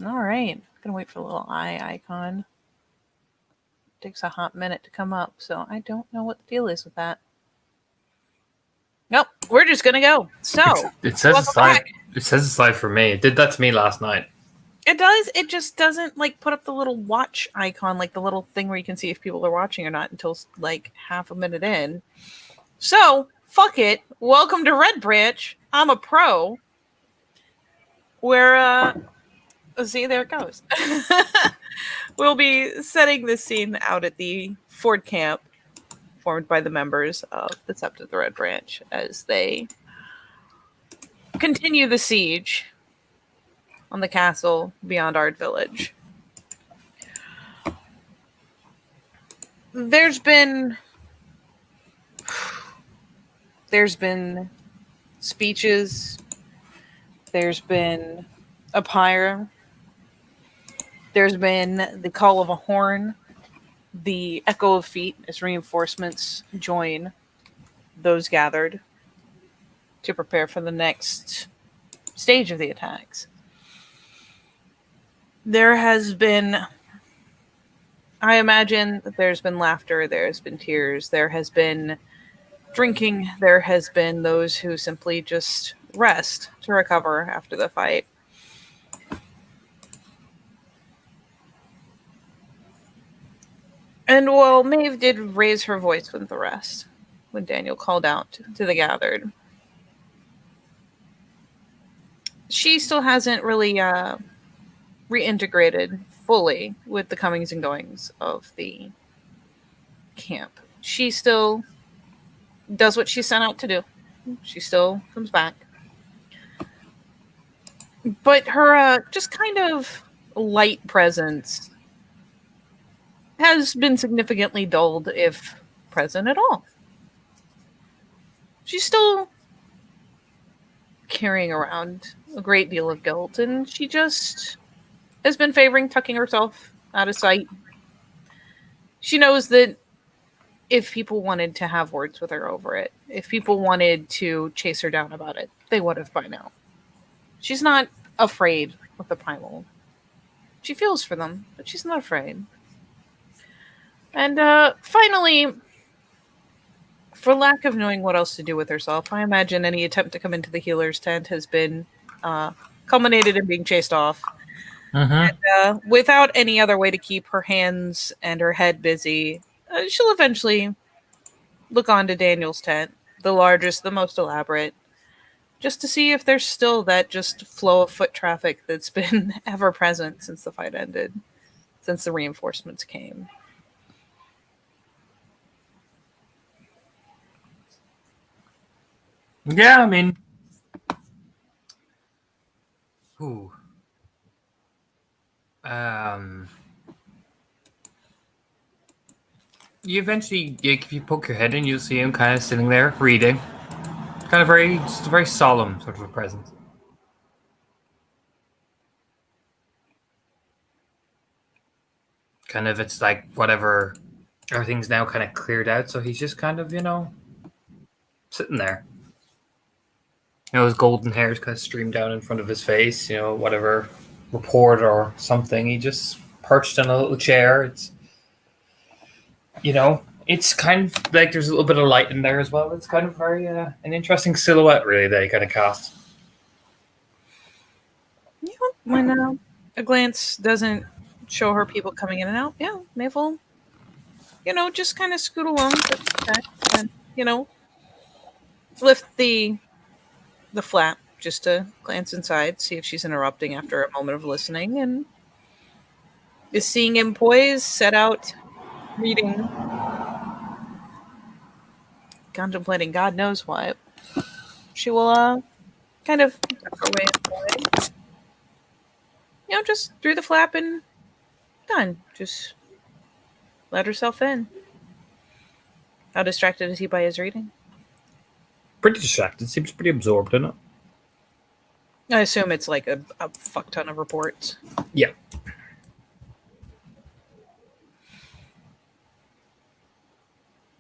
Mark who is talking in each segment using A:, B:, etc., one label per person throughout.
A: All right. Gonna wait for the little eye icon. Takes a hot minute to come up, so I don't know what the deal is with that. Nope, we're just gonna go. So,
B: it says
A: welcome
B: it's live.
A: back.
B: It says it's live for me. It did that to me last night.
A: It does. It just doesn't like put up the little watch icon, like the little thing where you can see if people are watching or not until like half a minute in. So, fuck it. Welcome to Red Branch. I'm a pro. Where see, there it goes. We'll be setting this scene out at the Ford camp formed by the members of the Sept of the Red Branch as they continue the siege on the castle beyond Ard Village. There's been speeches, there's been a pyre, there's been the call of a horn, the echo of feet as reinforcements join those gathered to prepare for the next stage of the attacks. There has been, I imagine that there's been laughter, there's been tears, there has been drinking, there has been those who simply just rest to recover after the fight. And while Maeve did raise her voice with the rest, when Daniel called out to the gathered, she still hasn't really reintegrated fully with the comings and goings of the camp. She still does what she's sent out to do. She still comes back. But her just kind of light presence has been significantly dulled, if present at all. She's still carrying around a great deal of guilt, and she just has been favoring tucking herself out of sight. She knows that if people wanted to have words with her over it, if people wanted to chase her down about it, they would have by now. She's not afraid of the primal. She feels for them, but she's not afraid. And finally, for lack of knowing what else to do with herself, I imagine any attempt to come into the healer's tent has been culminated in being chased off.
B: Mm-hmm.
A: And without any other way to keep her hands and her head busy, she'll eventually look onto Daniel's tent, the largest, the most elaborate, just to see if there's still that just flow of foot traffic that's been ever present since the fight ended, since the reinforcements came.
B: Yeah, I mean, ooh. You eventually, if you poke your head in, you'll see him kind of sitting there reading. Kind of just a very solemn sort of a presence. Kind of, it's like whatever, everything's now kind of cleared out, so he's just kind of, sitting there. His golden hair is kind of streamed down in front of his face, whatever report or something. He just perched on a little chair. It's kind of like there's a little bit of light in there as well. It's kind of very an interesting silhouette, really, that he kind of casts.
A: Yeah, when a glance doesn't show her people coming in and out, yeah, Maeve will, just kind of scoot along and, lift the flap just to glance inside, see if she's interrupting after a moment of listening, and is seeing him poised, set out, reading, contemplating God knows what. She will kind of duck her way inside. Just through the flap and done. Just let herself in. How distracted is he by his reading?
B: Pretty distracted. Seems pretty absorbed in it.
A: I assume it's like a fuck ton of reports.
B: Yeah.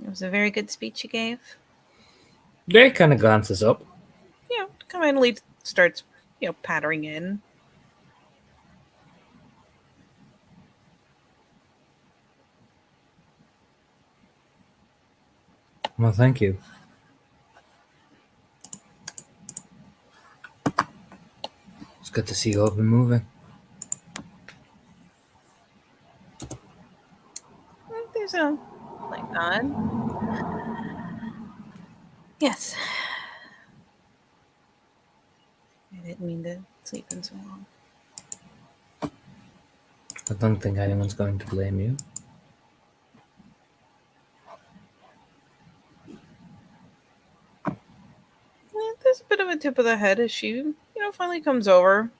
A: It was a very good speech you gave.
B: Yeah, he kind of glances up.
A: Kind of starts, pattering in.
B: Well, thank you. It's good to see you up and moving.
A: There's a light on. Yes. I didn't mean to sleep in so long.
B: I don't think anyone's going to blame you.
A: There's a bit of a tip of the head as she, finally comes over.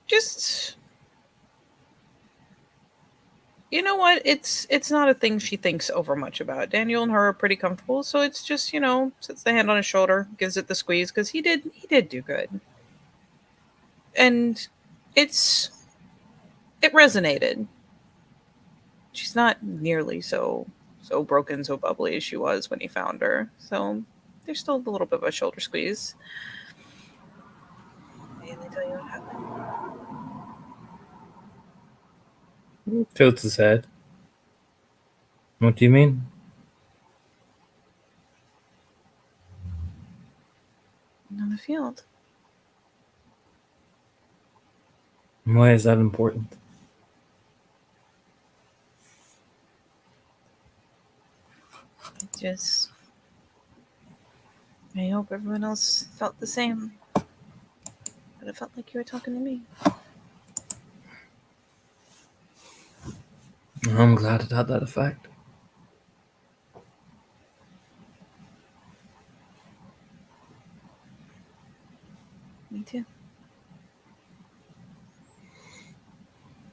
A: Just, you know what? It's not a thing she thinks over much about. Daniel and her are pretty comfortable, so it's just, sits the hand on his shoulder, gives it the squeeze because he did do good, and it resonated. She's not nearly so broken, so bubbly as she was when he found her. So there's still a little bit of a shoulder squeeze. And they tell you what happened.
B: Tilts his head. What do you mean?
A: On the field.
B: Why is that important?
A: I hope everyone else felt the same. But it felt like you were talking to me.
B: I'm glad it had that effect.
A: Me too.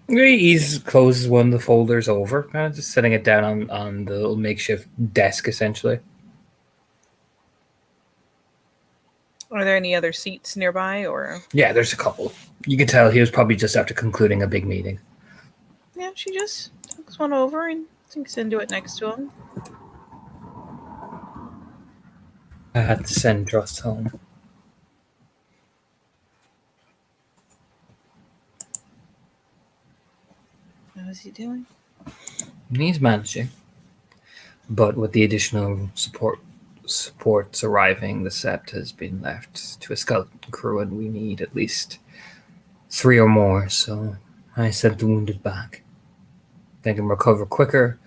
B: He closes one of the folders over, kind of just setting it down on the little makeshift desk, essentially.
A: Are there any other seats nearby, or?
B: Yeah, there's a couple. You can tell he was probably just after concluding a big meeting.
A: Yeah, she just takes one over and sinks into it next to him.
B: I had to send Trust home.
A: How is he doing?
B: He's managing. But with the additional supports arriving, the sept has been left to a skeleton crew, and we need at least 3 or more, so I sent the wounded back. They can recover quicker.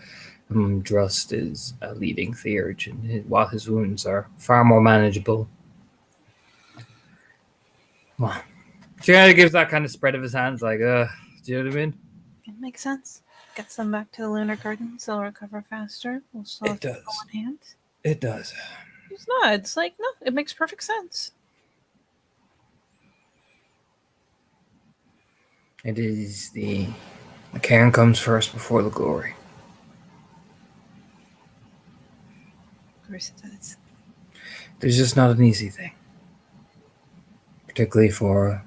B: Drust is leading Theurge, and while his wounds are far more manageable. Well, she kind of gives that kind of spread of his hands, like, do you know what I mean?
A: It makes sense. Gets them back to the lunar gardens. They'll recover faster. We'll still have people in hand.
B: It does.
A: It's not. It's like, no, it makes perfect sense.
B: It is the cairn comes first before the glory.
A: Of course it does.
B: There's just not an easy thing. Particularly for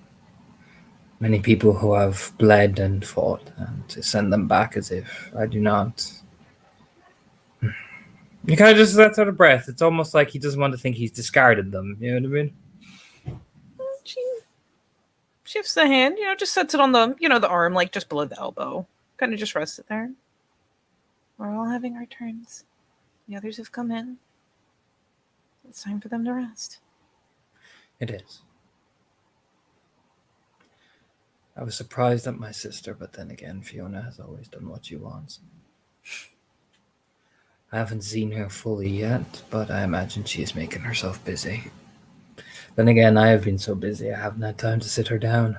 B: many people who have bled and fought, and to send them back as if I do not. You kind of just lets out a breath. It's almost like he doesn't want to think he's discarded them. You know what I mean?
A: She shifts the hand, just sets it on the arm, like just below the elbow. Kind of just rests it there. We're all having our turns. The others have come in. It's time for them to rest.
B: It is. I was surprised at my sister, but then again, Fiona has always done what she wants. I haven't seen her fully yet, but I imagine she is making herself busy. Then again, I have been so busy I haven't had time to sit her down.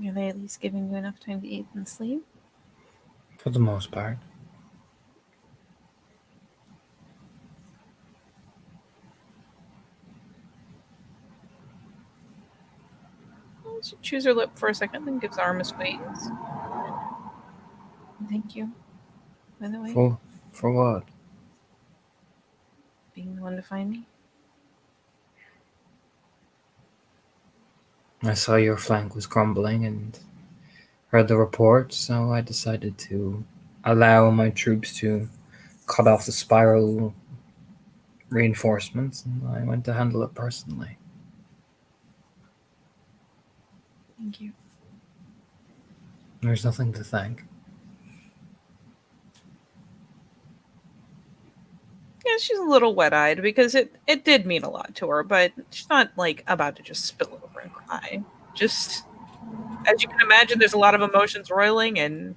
A: Are they at least giving you enough time to eat and sleep?
B: For the most part.
A: She chews her lip for a second, then gives arm a squeeze. Thank you, by the way.
B: For what?
A: Being the one to find me.
B: I saw your flank was crumbling and heard the report, so I decided to allow my troops to cut off the spiral reinforcements, and I went to handle it personally.
A: Thank you.
B: There's nothing to thank.
A: Yeah, she's a little wet-eyed because it did mean a lot to her, but she's not like about to just spill over and cry. Just as you can imagine, there's a lot of emotions roiling, and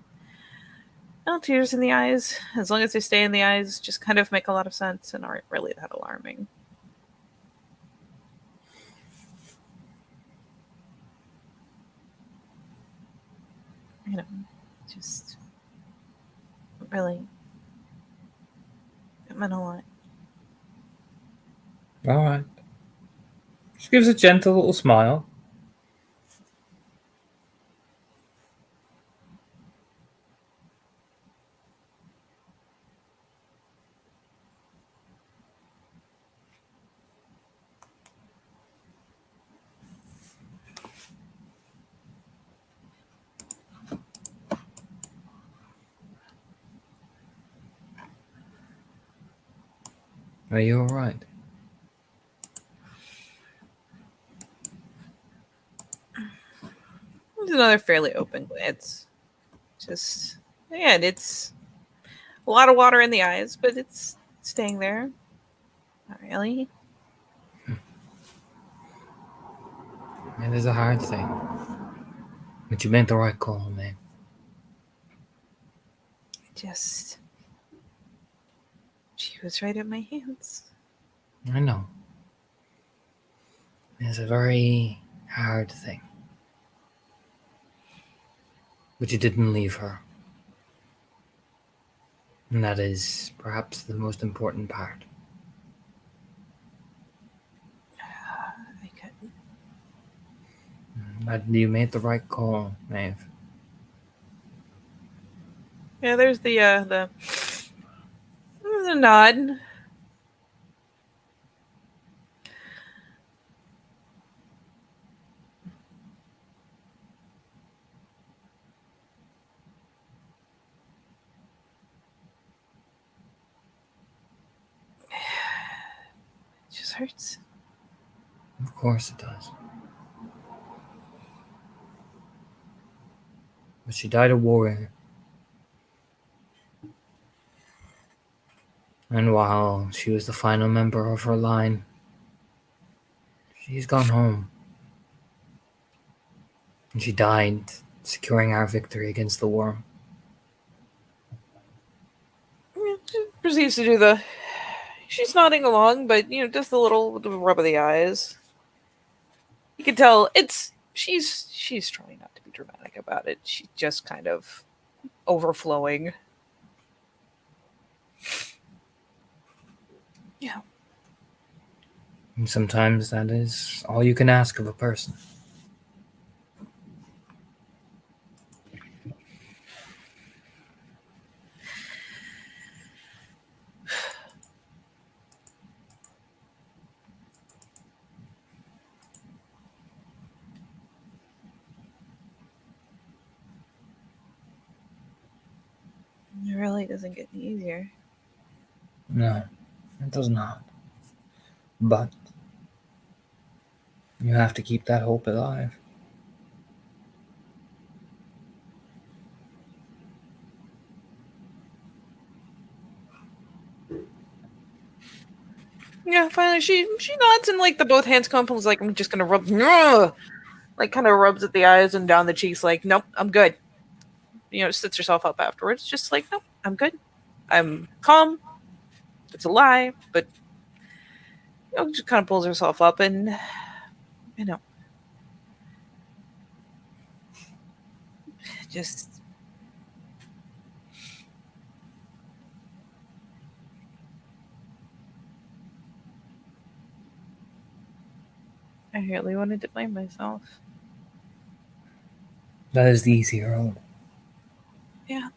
A: tears in the eyes, as long as they stay in the eyes, just kind of make a lot of sense and aren't really that alarming. You know, just really, it meant a lot.
B: All right. She gives a gentle little smile. Are you all right?
A: It's another fairly open glance. Just, again, it's a lot of water in the eyes, but it's staying there. Not really.
B: It is a hard thing, but you made the right call, man.
A: Just, she was right at my hands.
B: I know. It's a very hard thing. But you didn't leave her. And that is perhaps the most important part.
A: I couldn't.
B: But you made the right call, Maeve.
A: Yeah, there's the nod. It just hurts.
B: Of course it does. But she died a warrior. And while she was the final member of her line, she's gone home. And she died securing our victory against the worm.
A: She proceeds to do the. She's nodding along, but just a little rub of the eyes. You can tell she's trying not to be dramatic about it. She's just kind of overflowing. Yeah.
B: And sometimes that is all you can ask of a person.
A: It really doesn't get any easier.
B: No, it does not. But you have to keep that hope alive.
A: Yeah, finally she nods and like the both hands come up and was like, I'm just gonna rub like kind of rubs at the eyes and down the cheeks like, nope, I'm good. Sits herself up afterwards, just like, nope, I'm good. I'm calm. It's a lie, but just kind of pulls herself up and just I really wanted to blame myself.
B: That is the easy road.
A: Yeah.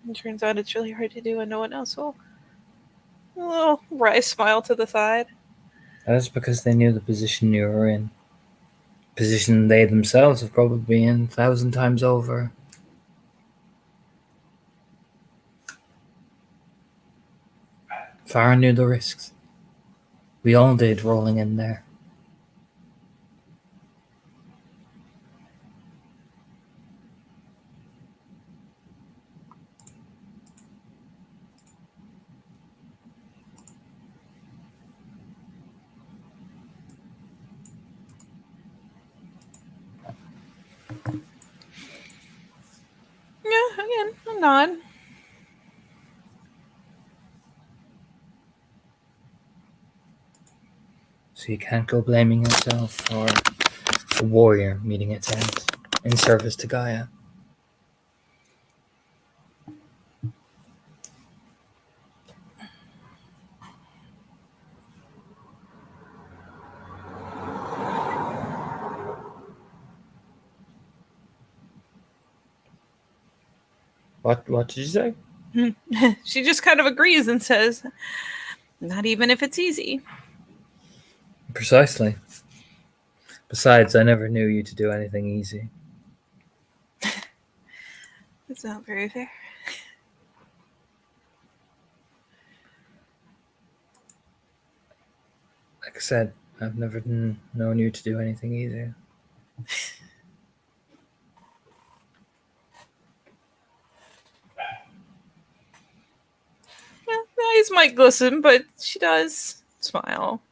A: It turns out it's really hard to do and no one else will. A little wry smile to the side.
B: That is because they knew the position you were in. Position they themselves have probably been 1,000 times over. Farah knew the risks. We all did rolling in there.
A: Yeah, again, a nod.
B: So you can't go blaming yourself for a warrior meeting its end in service to Gaia. What did you say?
A: She just kind of agrees and says, not even if it's easy.
B: Precisely. Besides, I never knew you to do anything easy.
A: It's not very fair.
B: Like I said, I've never known you to do anything easy.
A: Yeah, the eyes might glisten, but she does smile.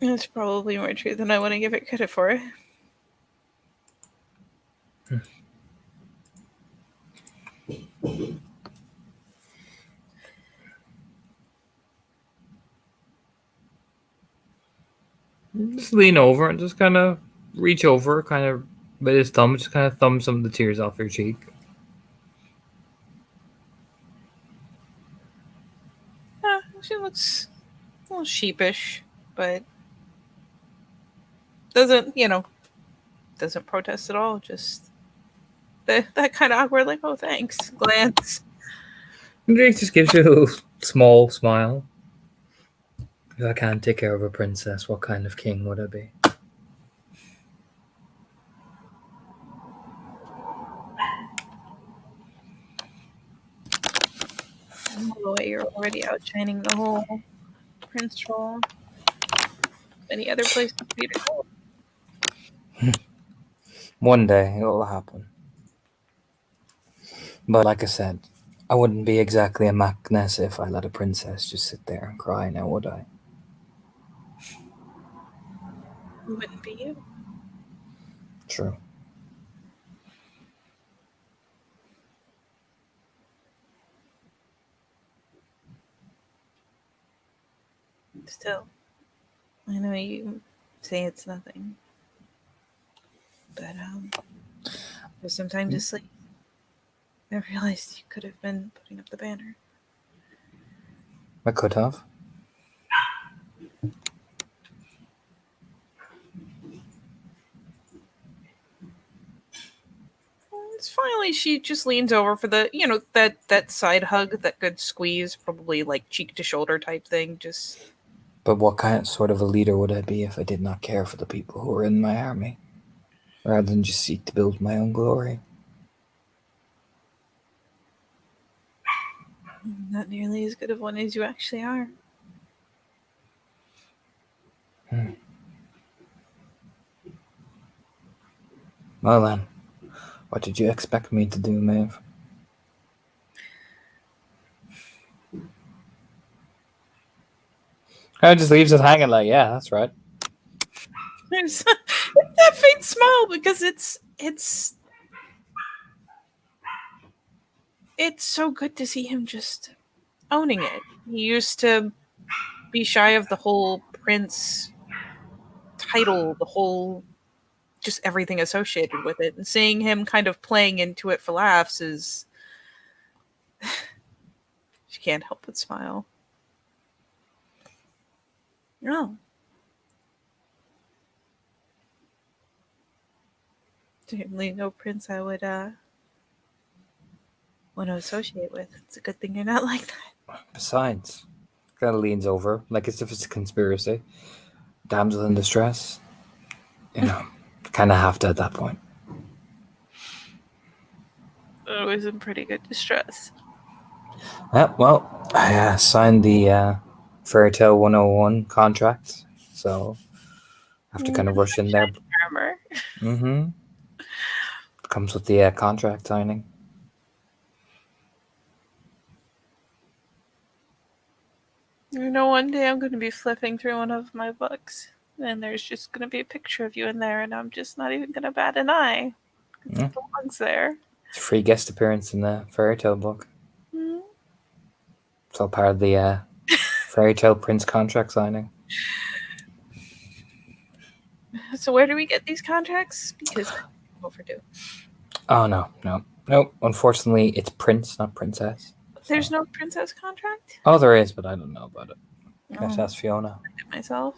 A: It's probably more true than I want to give it credit for.
B: Just lean over and just kind of reach over, kind of with his thumb, just kind of thumb some of the tears off your cheek.
A: Yeah, she looks a little sheepish, but doesn't protest at all. Just that kind of awkward, like, oh, thanks, glance.
B: And Drake just gives you a little small smile. If I can't take care of a princess, what kind of king would I be?
A: All the way you're already outshining the whole Prince Troll. Any other place for you to go?
B: One day it'll happen. But like I said, I wouldn't be exactly a Macness if I let a princess just sit there and cry now, would I?
A: It wouldn't be you.
B: True.
A: Still, I know you say it's nothing, but for some time to sleep, I realized you could have been putting up the banner.
B: I could have.
A: It's finally she just leans over for the that side hug, that good squeeze, probably like cheek to shoulder type thing. Just
B: But what kind sort of a leader would I be if I did not care for the people who were in my army, rather than just seek to build my own glory?
A: not nearly as good of one as you actually are.
B: Well then, what did you expect me to do, Maeve? I just leaves it hanging like, yeah, that's right.
A: There's that faint smile because it's so good to see him just owning it. He used to be shy of the whole prince title, the whole just everything associated with it, and seeing him kind of playing into it for laughs is she can't help but smile. No. Certainly no prince I would want to associate with. It's a good thing you're not like that.
B: Besides, kind of leans over, like as if it's a conspiracy. Damsel in distress. You know, kind of have to at that point.
A: I was in pretty good distress.
B: Well, I signed the Fairy Tale 101 contract, so I have to kind of rush in there.
A: Armor.
B: Mm-hmm. Comes with the contract signing.
A: One day I'm going to be flipping through one of my books, and there's just going to be a picture of you in there, and I'm just not even going to bat an eye because it belongs there.
B: It's a free guest appearance in the Fairy Tale book.
A: Mm.
B: It's all part of the Fairy Tale Prince contract signing.
A: So where do we get these contracts? Because I'm overdue.
B: Oh, no. Unfortunately, it's Prince, not Princess.
A: There's no princess contract?
B: Oh, there is, but I don't know about it. You have to
A: Oh,
B: ask Fiona.
A: myself.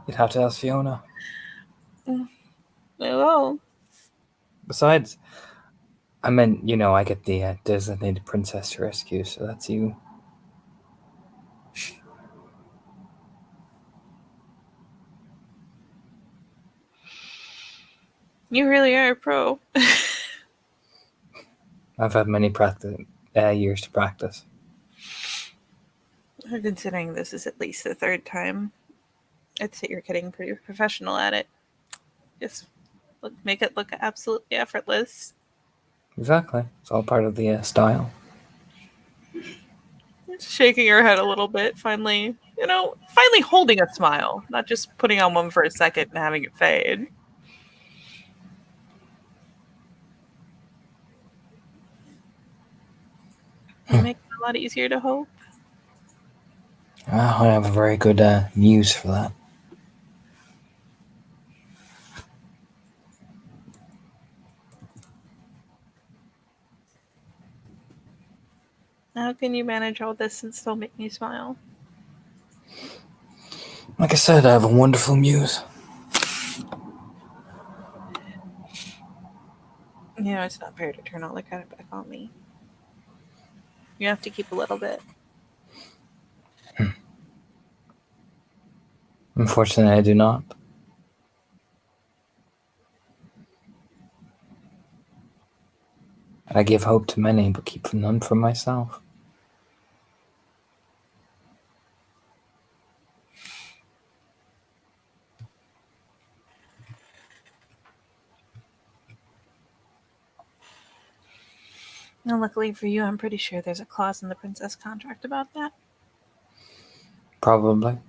B: You'd have to ask Fiona.
A: Well,
B: Besides, I meant, I get the designated princess to rescue, so that's you.
A: you really are a pro.
B: I've had many years to practice.
A: Considering this is at least the third time, I'd say you're getting pretty professional at it. Just make it look absolutely effortless.
B: Exactly. It's all part of the style.
A: Shaking her head a little bit, finally holding a smile, not just putting on one for a second and having it fade. You make it a lot easier to hope.
B: I have a very good muse for that.
A: How can you manage all this and still make me smile?
B: Like I said, I have a wonderful muse.
A: It's not fair to turn all the credit back on me. You have to keep a little bit.
B: Unfortunately, I do not. I give hope to many, but keep none for myself.
A: And luckily for you, I'm pretty sure there's a clause in the princess contract about that.
B: Probably.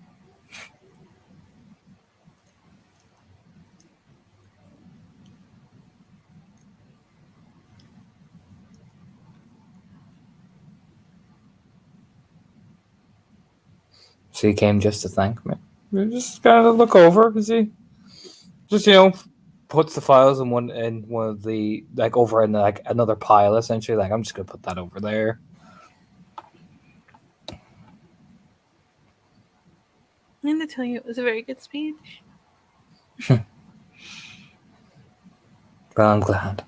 B: So he came just to thank me. Just kind of look over because he just puts the files in one of the over in another pile essentially. I'm just gonna put that over there.
A: And to tell you, it was a very good speech.
B: Well, I'm glad.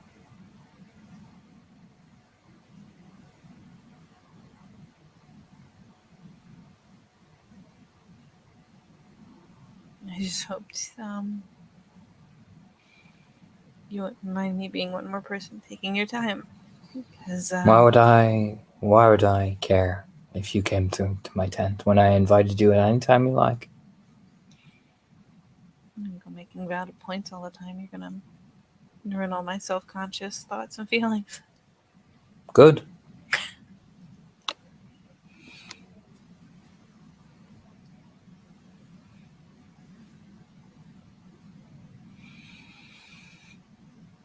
A: I just hoped you wouldn't mind me being one more person taking your time. Because
B: Why would I care if you came to my tent when I invited you at any time you like?
A: I'm making valid points all the time. You're gonna ruin all my self-conscious thoughts and feelings.
B: Good.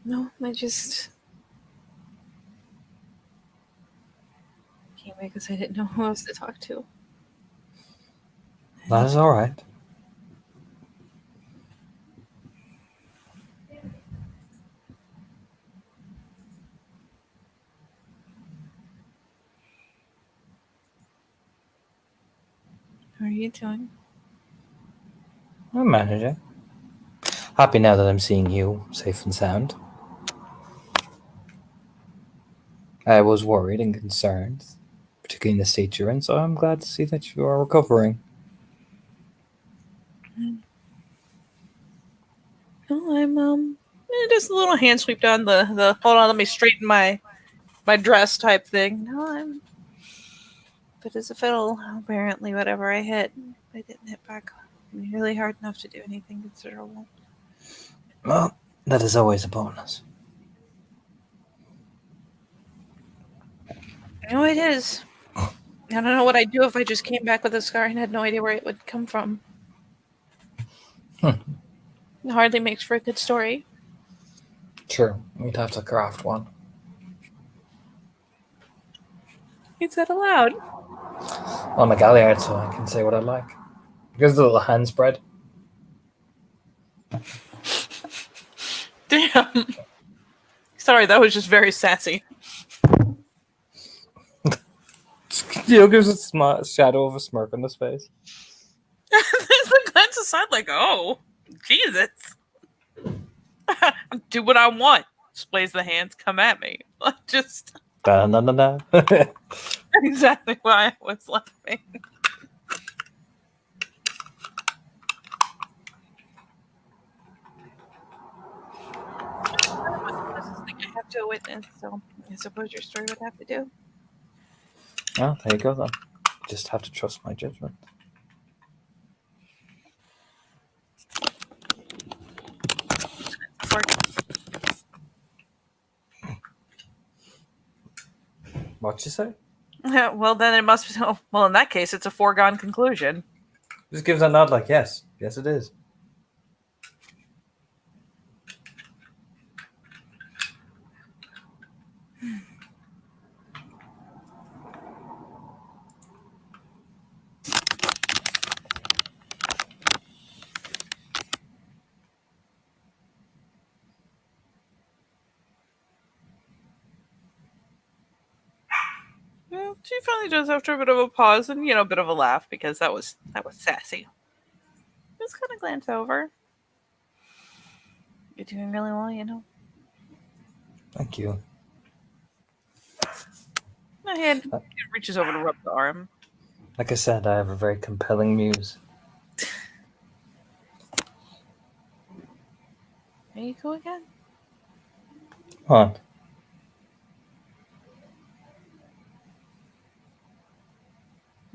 A: No, I just came because I didn't know who else to talk to.
B: That is all right.
A: How are you doing?
B: I'm managing. Happy now that I'm seeing you safe and sound. I was worried and concerned, particularly in the state you're in, so I'm glad to see that you are recovering.
A: Oh, I'm just a little hand sweep down the. Hold on, let me straighten my my dress type thing. No, I'm fit as a fiddle. Apparently, whatever I hit, I didn't hit back nearly hard enough to do anything considerable.
C: Well, that is always a bonus.
A: No, it is. I don't know what I'd do if I just came back with a scar and had no idea where it would come from.
C: Hmm.
A: It hardly makes for a good story.
C: Sure, we'd have to craft one.
A: He said aloud.
C: I'm a Galliard, so I can say what I like. Here's the little hand spread.
A: Damn. Sorry, that was just very sassy.
C: Gives a shadow of a smirk on his face.
A: The glance aside, like, oh, Jesus. Do what I want. Displays the hands, come at me. Just
C: Da-na-na-na.
A: exactly why I was laughing. Closest thing I have to a witness, so I suppose your story would have to do.
C: Well, there you go then. Just have to trust my judgment. What'd you say?
A: Well, then it must be. Well, in that case, it's a foregone conclusion.
C: Just gives a nod like, yes. Yes, it is.
A: Well, she finally does after a bit of a pause and a bit of a laugh because that was sassy. Just kind of glance over. You're doing really well.
C: Thank you.
A: My hand reaches over to rub the arm.
C: Like I said, I have a very compelling muse.
A: There you go again.
C: What?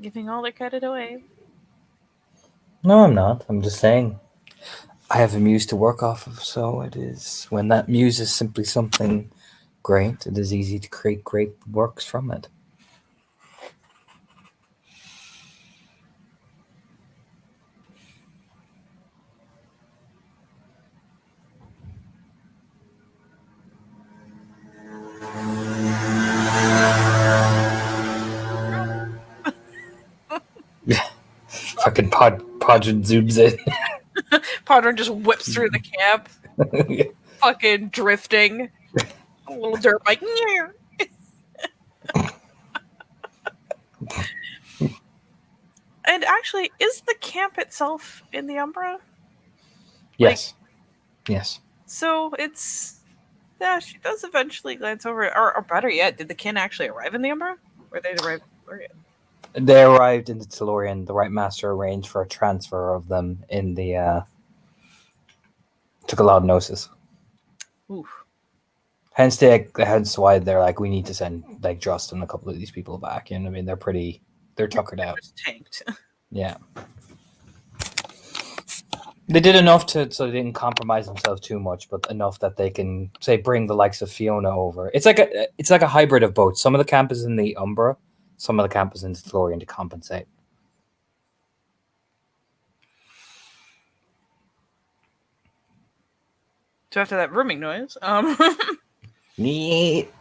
A: Giving all the credit away.
C: No, I'm not. I'm just saying. I have a muse to work off of, so it is. When that muse is simply something great, it is easy to create great works from it. Fucking Podrin zooms in.
A: Podron just whips through the camp, fucking drifting. A little dirt bike. And actually, is the camp itself in the Umbra?
C: Yes. Yes.
A: So it's. Yeah, she does eventually glance over. Or better yet, did the kin actually arrive in the Umbra? Or they arrived?
C: They arrived in the Tellurian. The Right Master arranged for a transfer of them in the. Took a lot of notice.
A: Oof.
C: Hence why they're like, we need to send like Just and a couple of these people back. You know what I mean? They're tuckered out.
A: Tanked.
C: Yeah. They did enough so they didn't compromise themselves too much, but enough that they can say bring the likes of Fiona over. It's like a hybrid of both. Some of the camp is in the Umbra, some of the camp is in the Tellurian to compensate.
A: So after that rooming noise,
C: Neat.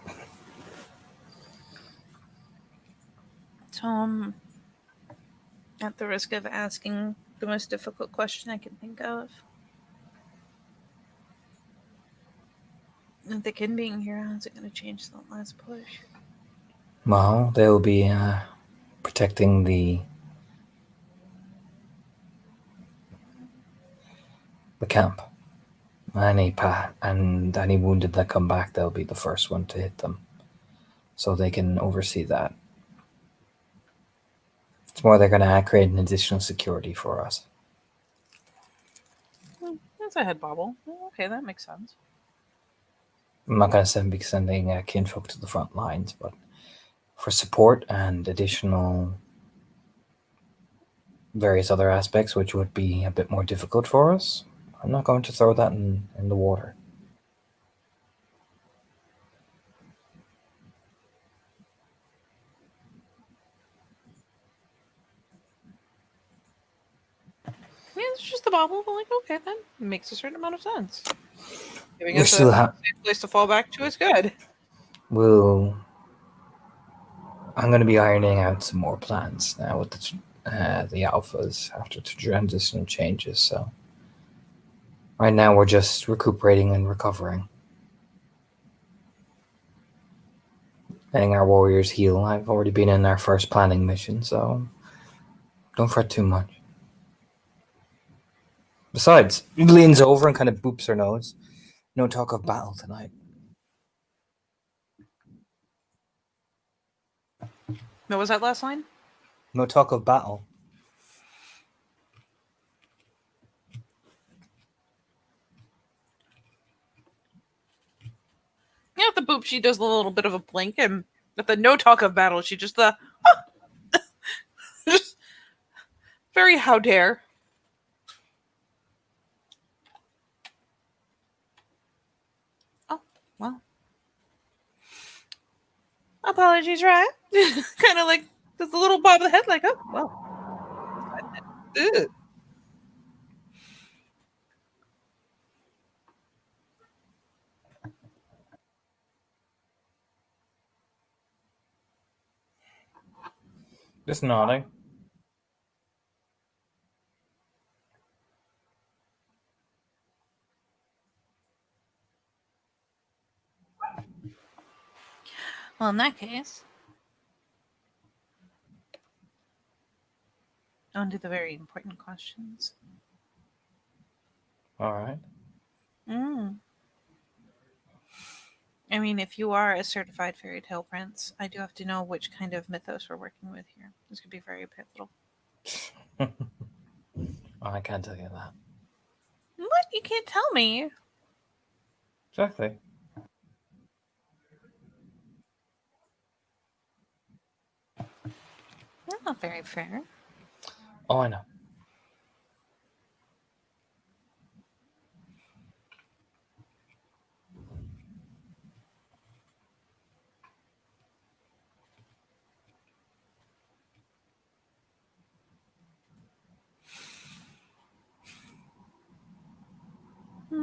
A: Tom, at the risk of asking the most difficult question I can think of, the kin being here, how's it going to change that last push?
C: Well, they'll be protecting the camp. And any wounded that come back, they'll be the first one to hit them, so they can oversee that. It's more they're going to create an additional security for us.
A: That's a head bobble. Okay, that makes sense.
C: I'm not going to be sending kinfolk to the front lines, but for support and additional various other aspects, which would be a bit more difficult for us, I'm not going to throw that in the water.
A: Yeah, it's just the bauble, but like, okay, then it makes a certain amount of sense. Giving
C: We
A: us
C: still
A: a
C: have.
A: safe place to fall back to is good.
C: I'm going to be ironing out some more plans now with the alphas after the transition changes. So right now we're just recuperating and recovering, letting our warriors heal. I've already been in our first planning mission, so don't fret too much. Besides, he leans over and kind of boops her nose. No talk of battle tonight.
A: What was that last line?
C: No talk of battle.
A: Yeah, at the boop, she does a little bit of a blink, and at the no talk of battle, she just just very how dare. Oh, well. Apologies, right? Kind of like just a little bob of the head, like, oh, well. Ugh.
C: Just nodding.
A: Well, in that case, on to the very important questions.
C: All right.
A: I mean, if you are a certified fairy tale prince, I do have to know which kind of mythos we're working with here. This could be very pivotal.
C: I can't tell you that.
A: What? You can't tell me.
C: Exactly.
A: That's not very fair.
C: Oh, I know.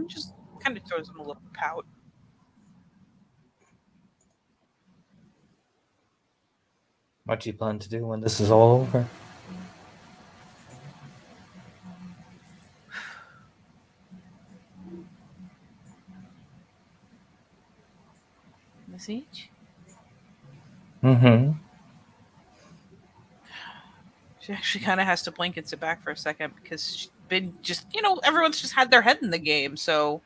A: Just kind of throws him a little pout.
C: What do you plan to do when this is all over?
A: The siege?
C: Mm-hmm.
A: She actually kind of has to blink and sit back for a second because she's been just, everyone's just had their head in the game. So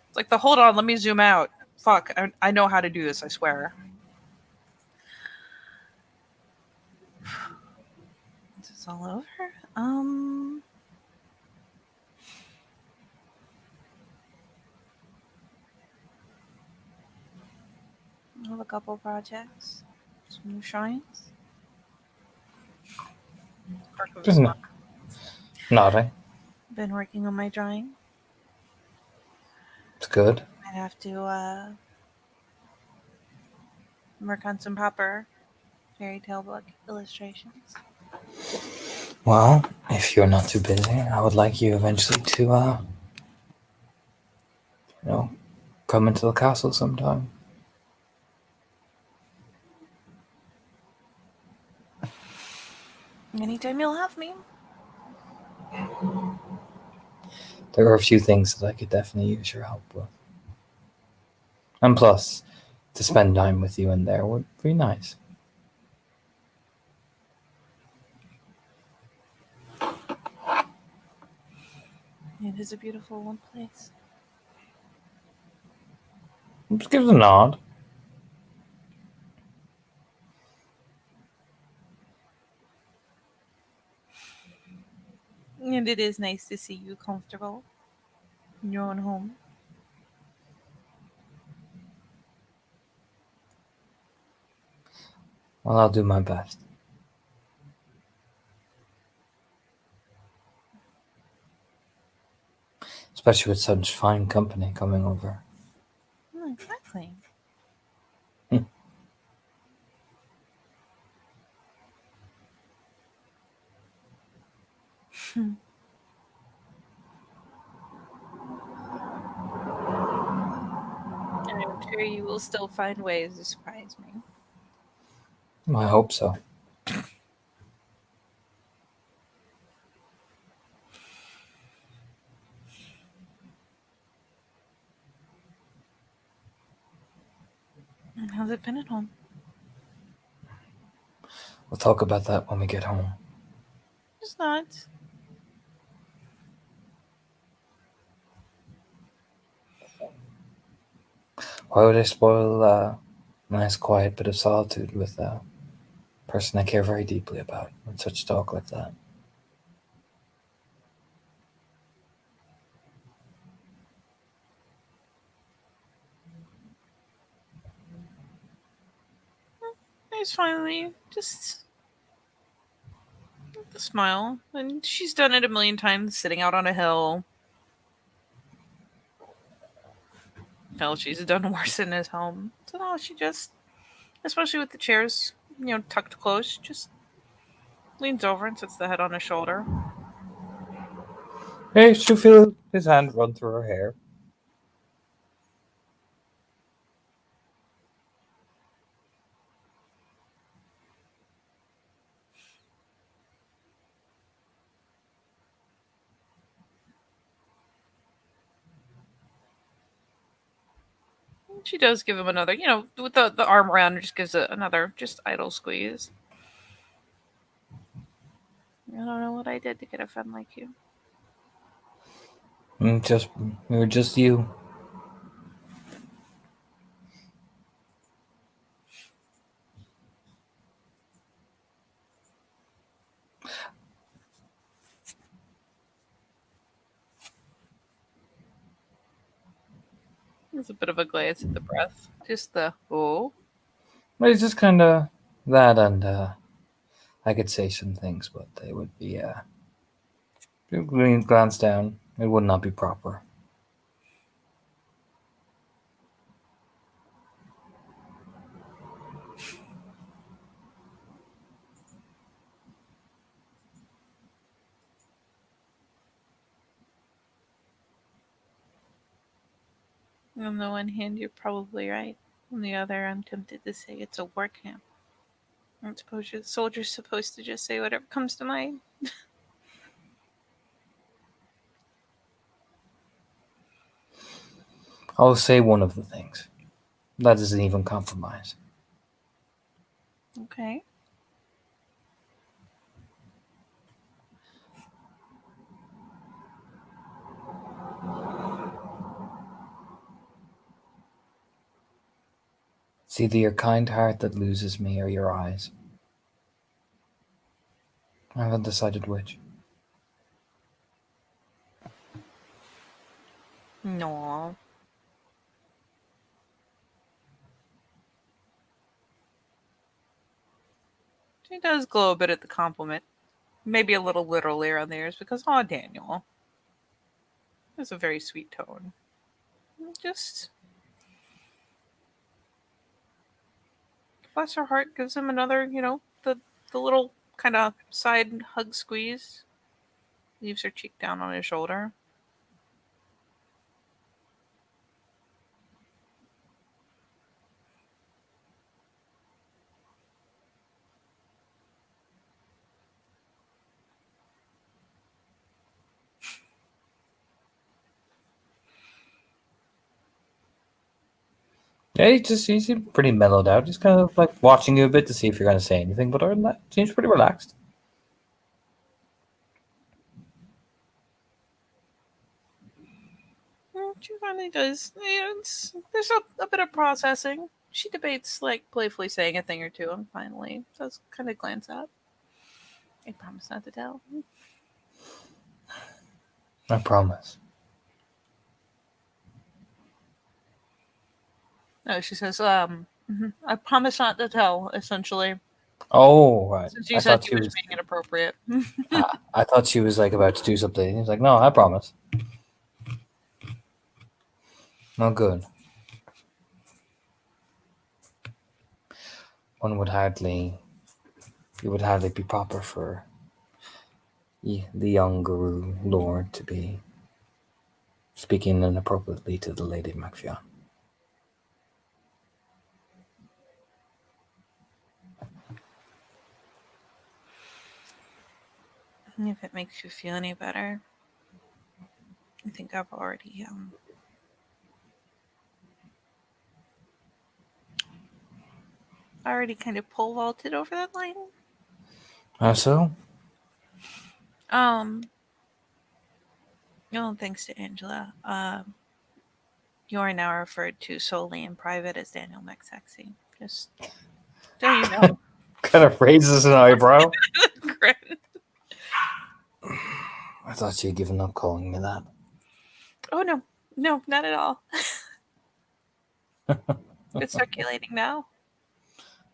A: it's like hold on, let me zoom out. Fuck, I know how to do this, I swear. Is this all over? I have a couple projects, some new shrines.
C: Just nodding.
A: Been working on my drawing.
C: It's good.
A: I'd have to work on some proper fairy tale book illustrations.
C: Well, if you're not too busy, I would like you eventually to, come into the castle sometime.
A: Anytime you'll have me.
C: There are a few things that I could definitely use your help with. And plus, to spend time with you in there would be nice.
A: It is a beautiful place.
C: Just give it a nod.
A: And it is nice to see you comfortable in your own home.
C: Well, I'll do my best. Especially with such fine company coming over.
A: Exactly.
C: Hmm.
A: And I'm sure you will still find ways to surprise me.
C: I hope so.
A: How's it been at home?
C: We'll talk about that when we get home.
A: Just not.
C: Why would I spoil a nice, quiet bit of solitude with a person I care very deeply about with such talk like that?
A: It's finally just the smile. And she's done it a million times, sitting out on a hill. Hell, she's done worse in his home. So no, she just, especially with the chairs, tucked close, just leans over and sits the head on his shoulder.
C: Hey, she'll feel his hand run through her hair.
A: She does give him another, with the arm around her, just gives it another, just idle squeeze. I don't know what I did to get a friend like you.
C: You're just you.
A: It's a bit of a glance at the breath. Just the, oh.
C: But it's just kind of that, and I could say some things, but they would be glance down. It would not be proper.
A: On the one hand, you're probably right. On the other, I'm tempted to say it's a war camp. I suppose your soldier's supposed to just say whatever comes to mind.
C: I'll say one of the things. That isn't even compromise.
A: Okay.
C: It's either your kind heart that loses me or your eyes. I haven't decided which.
A: No. She does glow a bit at the compliment. Maybe a little literally around the ears because, oh, Daniel. It's a very sweet tone. Just bless her heart, gives him another, the little kind of side hug squeeze. Leaves her cheek down on his shoulder.
C: Yeah, he seemed pretty mellowed out. Just kind of like watching you a bit to see if you're going to say anything, but other than that, seems pretty relaxed.
A: She finally does. There's a bit of processing. She debates, like, playfully saying a thing or two, and finally does kind of glance up. I promise not to tell.
C: I promise.
A: No, she says, I promise not to tell, essentially.
C: Oh, right.
A: Since you
C: I
A: said
C: thought
A: too
C: she
A: much
C: was.
A: being inappropriate.
C: I thought she was like about to do something. He's like, no, I promise. No good. One would hardly. It would hardly be proper for the young guru lord to be speaking inappropriately to the Lady MacFionn.
A: If it makes you feel any better, I think I've already kind of pole vaulted over that line.
C: How so?
A: No, thanks to Angela. You are now referred to solely in private as Daniel McSexy. Just so you know.
C: Kind of raises an eyebrow. I thought you'd given up calling me that.
A: Oh no, not at all. It's circulating now.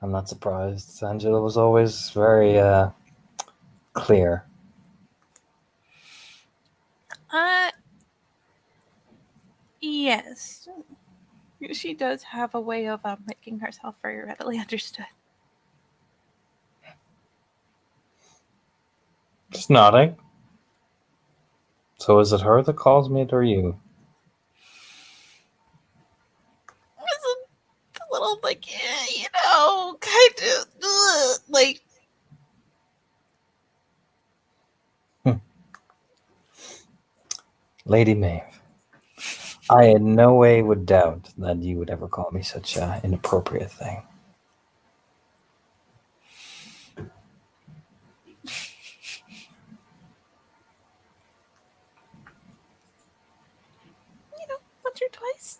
C: I'm not surprised. Angela was always very clear.
A: Yes. She does have a way of making herself very readily understood.
C: Just nodding. So is it her that calls me it or you?
A: It's a little like, kind of like.
C: Lady Maeve. I in no way would doubt that you would ever call me such an inappropriate thing.
A: Once or twice.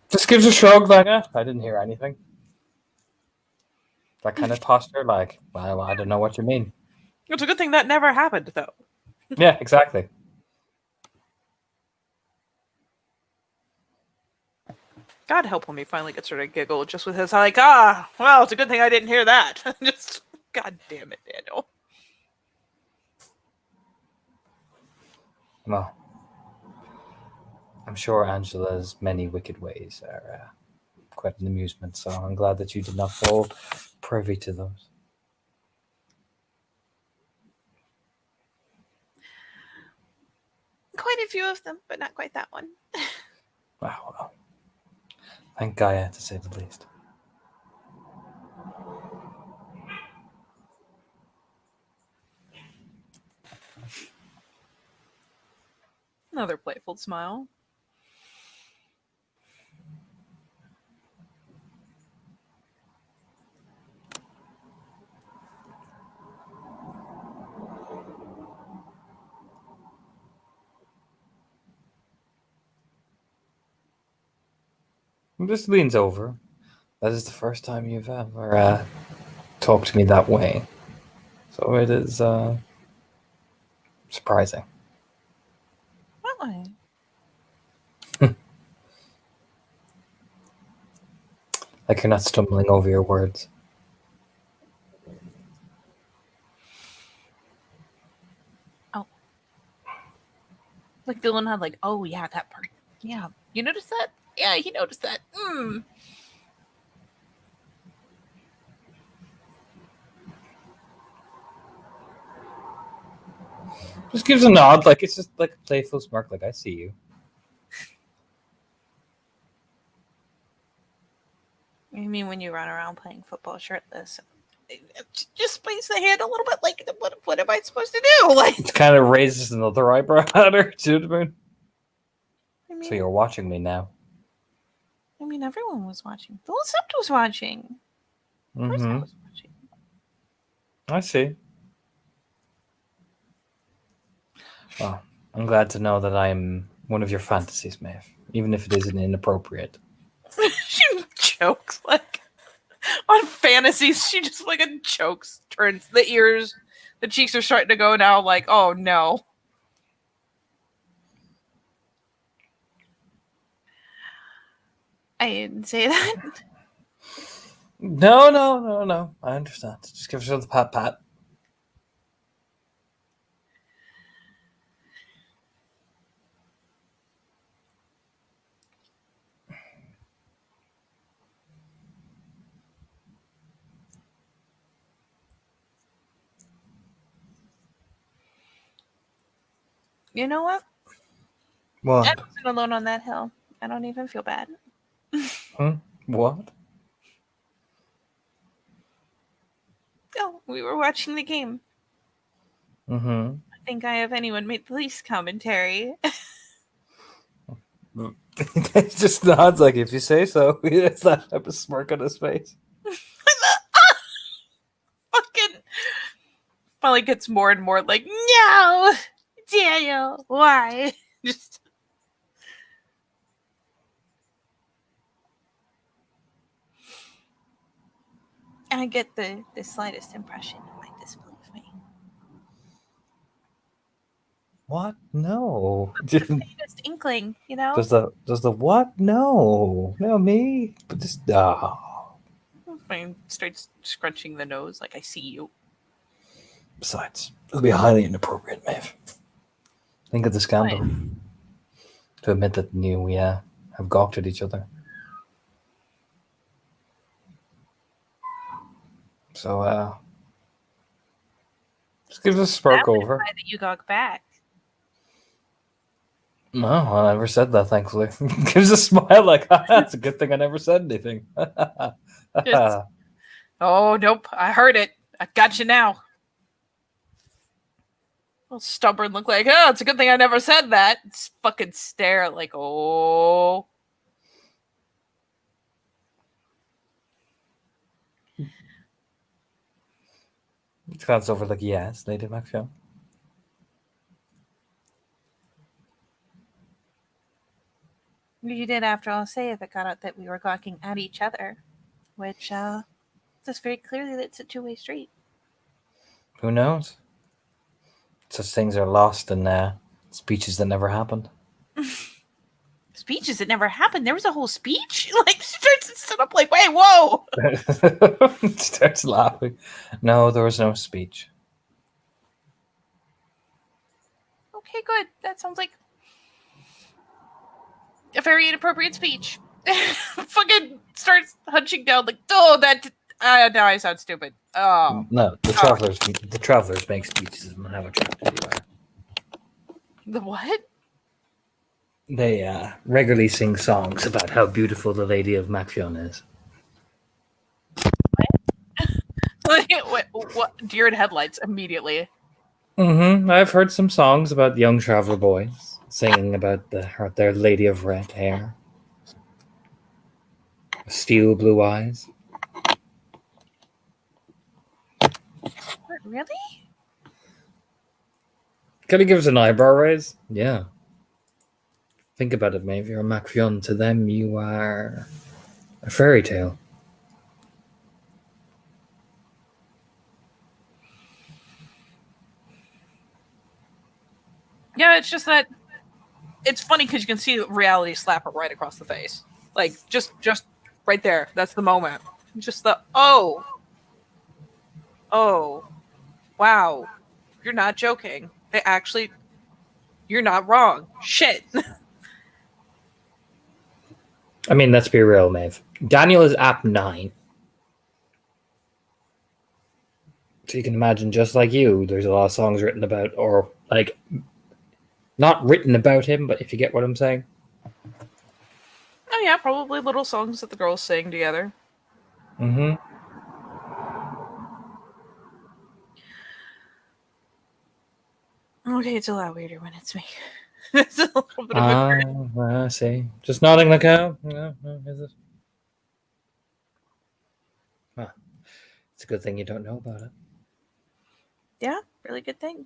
C: Just gives a shrug like, I didn't hear anything. That kind of posture, like, well, I don't know what you mean.
A: It's a good thing that never happened, though.
C: Yeah, exactly.
A: God help when he finally gets her to giggle just with his like, well, it's a good thing I didn't hear that. Just, God damn it, Daniel.
C: Well, I'm sure Angela's many wicked ways are quite an amusement, so I'm glad that you did not fall privy to those.
A: Quite a few of them, but not quite that one.
C: Well, thank Gaia, to say the least.
A: Another playful smile.
C: He just leans over. That is the first time you've ever talked to me that way. So it is surprising.
A: What way?
C: Like you're not stumbling over your words.
A: Oh. Like Dylan had like, oh yeah, that part. Yeah. You noticed that? Yeah, he noticed that.
C: Just gives a nod, like it's just like a playful smirk, like I see you.
A: I mean, when you run around playing football shirtless, just place the hand a little bit. Like, what am I supposed to do? Like,
C: It kind of raises another eyebrow at her. To the moon.
A: I mean,
C: So you're watching me now.
A: I mean, everyone was watching. The Sept was watching. Of course, I was watching.
C: I see. Well, I'm glad to know that I'm one of your fantasies, Maeve, even if it isn't inappropriate.
A: She jokes like on fantasies. She just like jokes, turns the ears, the cheeks are starting to go now. Like, oh no. I didn't say that.
C: No. I understand. Just give yourself the pat.
A: You know what? I
C: What?
A: wasn't alone on that hill. I don't even feel bad.
C: What?
A: Oh, we were watching the game.
C: Mm-hmm.
A: I think I, if anyone, made the least commentary.
C: He just nods like, if you say so. He has that type of smirk on his face.
A: Fucking probably gets more and more like, no, Daniel, why? Just I get the slightest impression you might disbelieve me.
C: What? No.
A: Just inkling, you know?
C: Does the what? No. No, me. But just
A: Fine. Starts scrunching the nose like I see you.
C: Besides, it would be highly inappropriate, Maeve. Think of the scandal. To admit that we have gawked at each other. So just give us a spark over.
A: That you gawk back.
C: No, I never said that, thankfully. Gives a smile like, that's a good thing I never said anything.
A: Just, oh, nope. I heard it. I got you now. Little stubborn look like, oh, it's a good thing I never said that. Just fucking stare like, oh.
C: It glance over like, yes, Lady McFion.
A: You did, after all, say if it got out that we were gawking at each other, which says very clearly that it's a two-way street.
C: Who knows? Such things are lost in speeches that never happened.
A: Speeches that never happened. There was a whole speech. Like, starts to sit up like, wait, whoa.
C: Starts laughing. No, there was no speech.
A: Okay, good. That sounds like a very inappropriate speech. Fucking starts hunching down like, oh, that. Now I sound stupid. Oh,
C: No, the travelers make speeches and have attractive you are.
A: the what?
C: They regularly sing songs about how beautiful the Lady of Macfion is.
A: What? Deer in headlights immediately.
C: I've heard some songs about young traveler boys singing about their Lady of Red Hair, steel blue eyes.
A: What, really?
C: Can you give us an eyebrow raise? Yeah. Think about it, maybe you're a Macfion. To them, you are a fairy tale.
A: Yeah, it's just that it's funny because you can see reality slap her right across the face. Like, just right there. That's the moment. Just the, oh, wow. You're not joking. They actually, you're not wrong. Shit.
C: I mean, let's be real, Maeve. Daniel is app 9. So you can imagine, just like you, there's a lot of songs written about, or like, not written about him, but if you get what I'm saying.
A: Oh yeah, probably little songs that the girls sing together.
C: Mm-hmm.
A: Okay, it's a lot weirder when it's me. It's a little bit of a
C: I see. Just nodding like, oh, no, is it? Well, it's a good thing you don't know about it.
A: yeah, really good thing.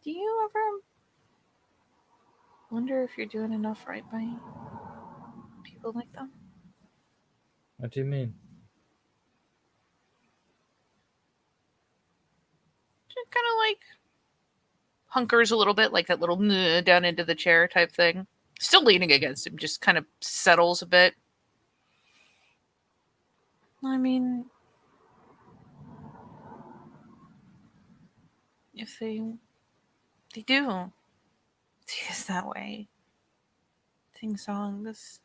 A: Do you ever wonder if you're doing enough right by people like them?
C: What do you mean?
A: Just kind of like hunkers a little bit, like that little down into the chair type thing. Still leaning against him, just kind of settles a bit. I mean, if they do see us that way, sing songs.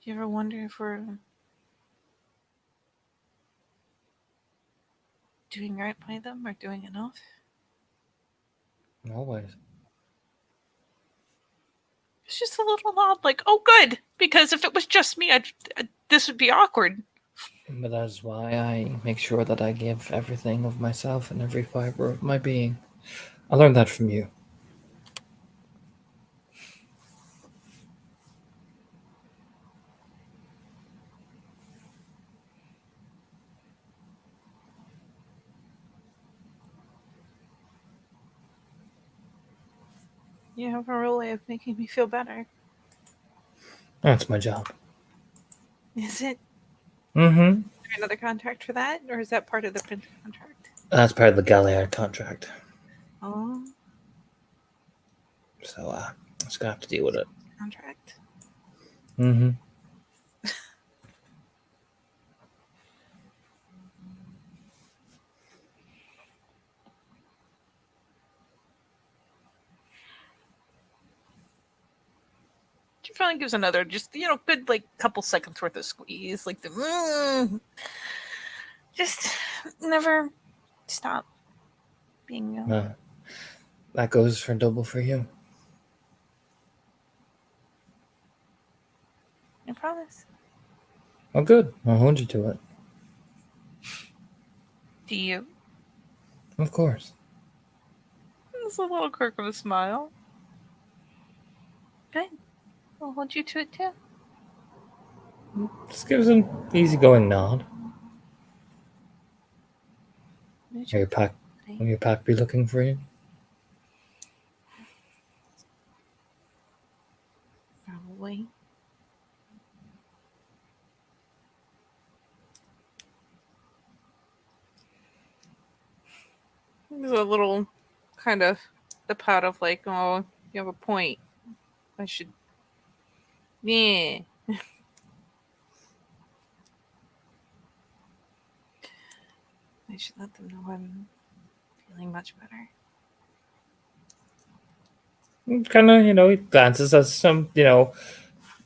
A: Do you ever wonder if we're doing right by them or doing enough?
C: Always.
A: It's just a little odd, like, oh, good, because if it was just me, this would be awkward.
C: But that's why I make sure that I give everything of myself and every fiber of my being. I learned that from you.
A: You have a real way of making me feel better.
C: That's my job.
A: Is it?
C: Mm-hmm.
A: Is there another contract for that, or is that part of the Prince contract?
C: That's part of the Galliard contract.
A: Oh,
C: So, just gonna have to deal with it.
A: contract.
C: Mm-hmm.
A: She finally gives another, just good like couple seconds worth of squeeze, like the just never stop being you.
C: That goes for double for you.
A: I promise.
C: Oh, good. I'll hold you to it.
A: Do you?
C: Of course.
A: It's a little quirk of a smile. Good. I'll hold you to it too.
C: Just gives an easygoing nod. Will your pack be looking for you?
A: Probably. There's a little kind of the pot of like, oh, you have a point. I should. Yeah. I should let them know I'm feeling much better.
C: Kind of, he glances at some,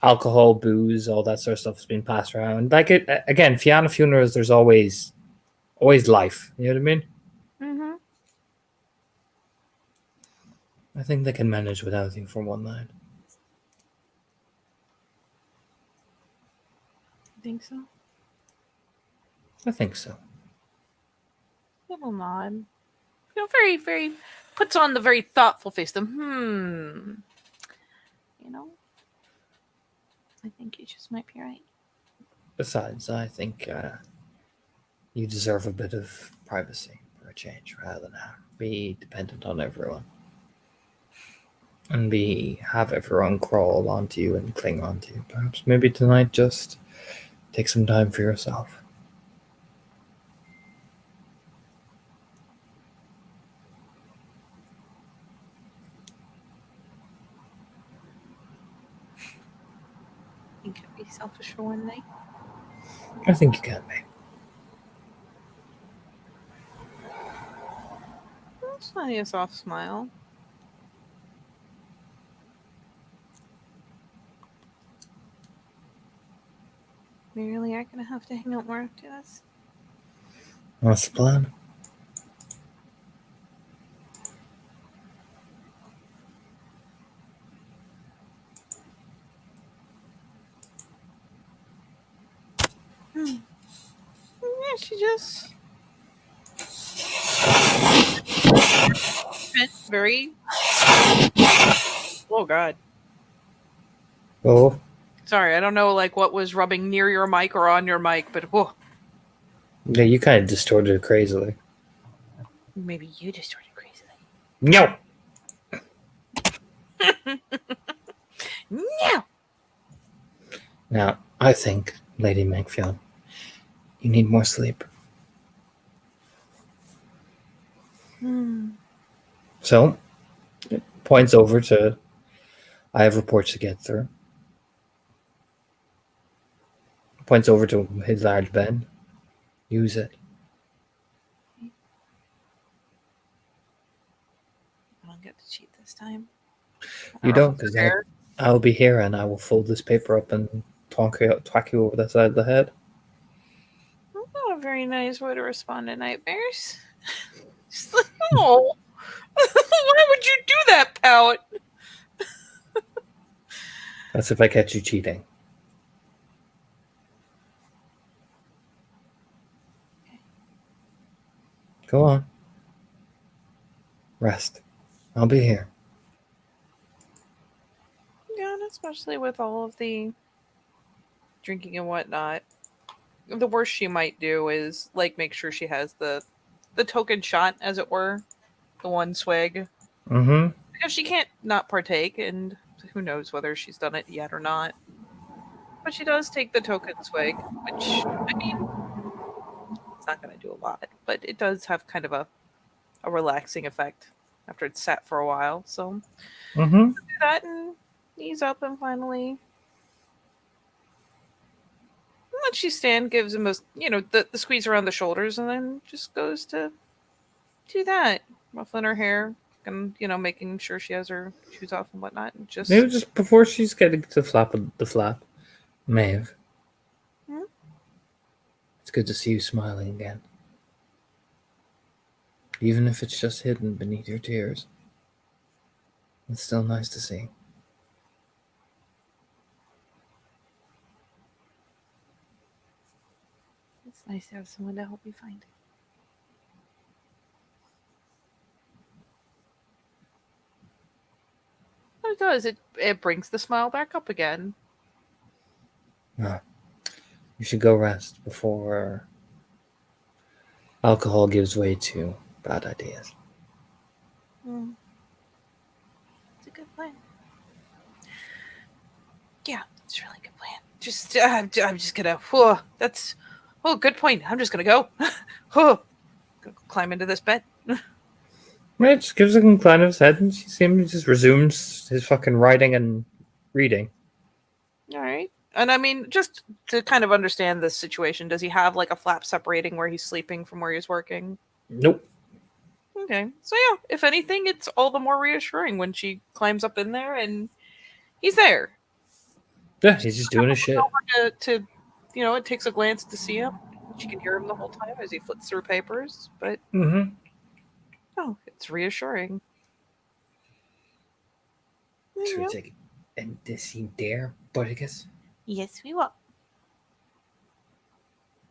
C: alcohol, booze, all that sort of stuff has been passed around. Like it again, Fianna funerals. There's always life. You know what I mean?
A: Mm-hmm.
C: I think they can manage without you for one night.
A: You think so?
C: I think so.
A: Little nod. Very, very puts on the very thoughtful face. I think you just might be right.
C: Besides, I think you deserve a bit of privacy for a change, rather than be dependent on everyone, and have everyone crawl onto you and cling onto you. Perhaps maybe tonight, just take some time for yourself.
A: You could be selfish for one night.
C: I think you can be.
A: That's not a soft smile. We really are gonna have to hang out more after this.
C: That's the plan.
A: Yeah, she just very. Oh God.
C: Oh,
A: Sorry, I don't know like what was rubbing near your mic or on your mic, but whoa.
C: yeah, you kind of distorted it crazily.
A: Maybe you distorted crazily.
C: No.
A: No.
C: Now, I think, Lady Megfield, you need more sleep. So, it points over to, I have reports to get through. Points over to his large bed. Use it.
A: I don't get to cheat this time.
C: You don't, because I'll be here and I will fold this paper up and twack you over the side of the head.
A: Not a very nice way to respond to nightmares. Just like, oh, why would you do that, Pout?
C: That's if I catch you cheating. Go on. Rest. I'll be here.
A: Yeah, and especially with all of the drinking and whatnot. The worst she might do is like make sure she has the token shot, as it were, the one swig.
C: Mm-hmm.
A: Because she can't not partake, and who knows whether she's done it yet or not. But she does take the token swig, which, I mean, it's not going to do a lot, but it does have kind of a relaxing effect after it's sat for a while. So
C: Mm-hmm.
A: do that and ease up, and finally let she stand, gives him a, the squeeze around the shoulders, and then just goes to do that, ruffling her hair and making sure she has her shoes off and whatnot, and just
C: Maybe just before she's getting to the flap, Maeve.
A: Hmm?
C: It's good to see you smiling again. Even if it's just hidden beneath your tears. It's still nice to see.
A: It's nice to have someone to help you find it. But it does. It brings the smile back up again.
C: You should go rest before alcohol gives way to bad ideas.
A: It's a good plan. Yeah, it's a really good plan. Just I'm just gonna. Good point. I'm just gonna go. Gonna climb into this bed.
C: Right, just gives a incline of his head and she seems just resumes his fucking writing and reading.
A: All right. And I mean, just to kind of understand this situation, does he have like a flap separating where he's sleeping from where he's working?
C: Nope.
A: Okay. So yeah, if anything, it's all the more reassuring when she climbs up in there and he's there.
C: Yeah, he's just doing his shit.
A: To it takes a glance to see him. She can hear him the whole time as he flips through papers, but
C: Mm-hmm.
A: oh, it's reassuring.
C: Should we take end this scene there, Butticus?
A: Yes, we will.